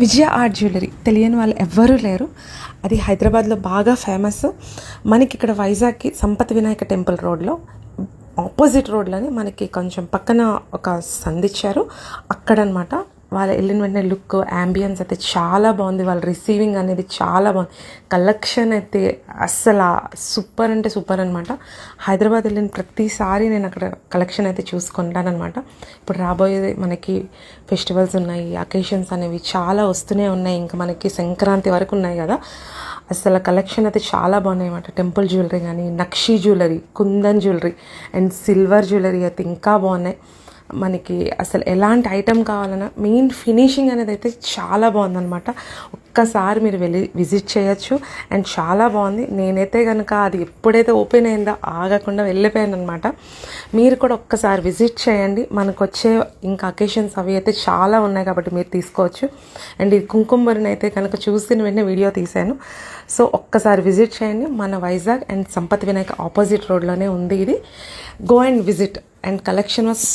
విజయ art jewellery తెలియని వాళ్ళు ఎవ్వరూ లేరు. అది హైదరాబాద్లో బాగా ఫేమస్. మనకి ఇక్కడ వైజాగ్కి సంపత్ వినాయక టెంపుల్ రోడ్లో ఆపోజిట్ రోడ్లోనే మనకి కొంచెం పక్కన ఒక సందిచ్చారు అక్కడనమాట. వాళ్ళు వెళ్ళిన వెంటనే లుక్ యాంబియన్స్ అయితే చాలా బాగుంది. వాళ్ళ రిసీవింగ్ అనేది చాలా బాగుంది. కలెక్షన్ అయితే అస్సలు సూపర్ అంటే సూపర్ అనమాట. హైదరాబాద్ వెళ్ళిన ప్రతిసారి నేను అక్కడ కలెక్షన్ అయితే చూసుకుంటానమాట. ఇప్పుడు రాబోయే మనకి ఫెస్టివల్స్ ఉన్నాయి, అకేషన్స్ అనేవి చాలా వస్తూనే ఉన్నాయి. ఇంకా మనకి సంక్రాంతి వరకు ఉన్నాయి కదా. అసలు కలెక్షన్ అయితే చాలా బాగున్నాయి అన్నమాట. టెంపుల్ జ్యువెలరీ కానీ, nakshi jewellery, kundan jewellery and silver jewellery అయితే ఇంకా బాగున్నాయి. మనకి అసలు ఎలాంటి ఐటెం కావాలన్నా మెయిన్ ఫినిషింగ్ అనేది అయితే చాలా బాగుందన్నమాట. ఒక్కసారి మీరు వెళ్ళి విజిట్ చేయొచ్చు. అండ్ చాలా బాగుంది. నేనైతే కనుక అది ఎప్పుడైతే ఓపెన్ అయిందో ఆగకుండా వెళ్ళిపోయాను అనమాట. మీరు కూడా ఒక్కసారి విజిట్ చేయండి. మనకు వచ్చే ఇంకా అకేషన్స్ అవి అయితే చాలా ఉన్నాయి కాబట్టి మీరు తీసుకోవచ్చు. అండ్ ఇది కుంకుమరిని అయితే కనుక చూసిన వెంటనే వీడియో తీశాను. సో ఒక్కసారి విజిట్ చేయండి. మన వైజాగ్ అండ్ సంపత్ వినాయక ఆపోజిట్ రోడ్లోనే ఉంది ఇది. Go and visit. And collection was